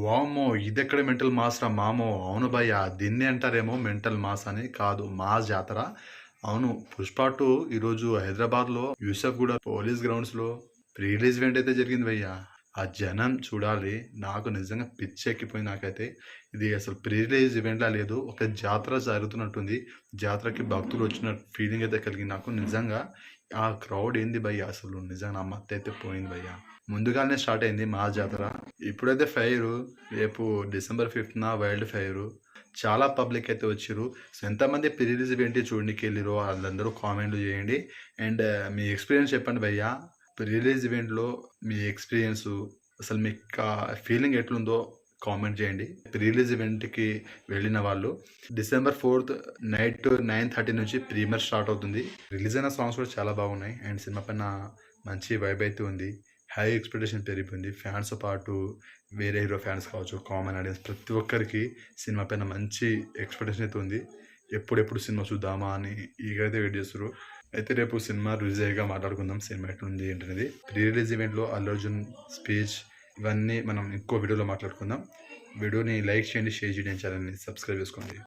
వామ్మో! ఇదెక్కడ మెంటల్ మాస్‌రా మామో! అవును భయ్యా! దీన్నే అంటారేమో మెంటల్ మాస్ అని. కాదు మాస్ జాతర. అవును. 'పుష్ప 2' ఈరోజు హైదరాబాద్‌లో యూసఫ్‌గూడ పోలీస్ గ్రౌండ్స్‌లో ప్రీ రిలీజ్ ఈవెంట్ అయితే జరిగింది భయ్యా! ఆ జనం చూడాలి. నాకు నిజంగా పిచ్చెక్కిపోయింది నాకైతే. ఇది అసలు ప్రీ రిలీజ్ ఈవెంట్‌లా లేదు. ఒక జాతర జరుగుతున్నట్టుంది. జాతరకి భక్తులు వచ్చిన ఫీలింగ్ అయితే కలిగింది నాకు. నిజంగా ఆ క్రౌడ్ ఏంది భయ్యా! అసలు నిజంగా నా మత్తయితే పోయింది భయ్యా! ముందుగానే స్టార్ట్ అయింది మా జాతర. ఇప్పుడైతే ఫైరు. రేపు డిసెంబర్ 5న వైల్డ్ ఫైరు. చాలా పబ్లిక్ అయితే వచ్చిర్రు. సో, ఎంతమంది ప్రీ రిలీజ్ ఈవెంట్ చూడనీకెళ్ళిర్రో ఆళ్ళందరూ కామెంట్లు చేయండి. అండ్ మీ ఎక్స్‌పీరియన్స్ చెప్పండి భయ్యా. ప్రీ రిలీజ్ ఈవెంట్‌లో మీ ఎక్స్‌పీరియన్సు అసలు మీకు ఫీలింగ్ ఎట్లుందో కామెంట్ చేయండి. ప్రీ రిలీజ్ ఈవెంట్‌కి వెళ్ళిన వాళ్ళు. డిసెంబర్ 4థ్ నైట్ 9:30 నుంచి ప్రీమియర్ స్టార్ట్ అవుతుంది. రిలీజ్ అయిన సాంగ్స్ కూడా చాలా బాగున్నాయి. అండ్ సినిమా పైన మంచి వైబ్ అయితే ఉంది. హై ఎక్స్‌పెక్టేషన్ పెరిగిపోయింది. ఫ్యాన్స్‌తో పాటు వేరే హీరో ఫ్యాన్స్ కావచ్చు, కామన్ ఆడియన్స్ ప్రతి ఒక్కరికి సినిమా పైన మంచి ఎక్స్‌పెక్టేషన్ అయితే ఉంది. ఎప్పుడెప్పుడు సినిమా చూద్దామా అని ఈగర్‌గా వెయిట్ చేస్తుర్రు. అయితే రేపు సినిమా రిలీజ్ అయ్యాక మాట్లాడుకుందాం. సినిమా ఎట్లుంది ఏంటనేది. ప్రీ రిలీజ్ ఈవెంట్‌లో అల్లు అర్జున్ స్పీచ్ ఇవన్నీ మనం ఇంకో వీడియోలో మాట్లాడుకుందాం. వీడియోని లైక్ చేయండి, షేర్ చేయండి, ఛానల్‌ని సబ్స్క్రైబ్ చేసుకోండి.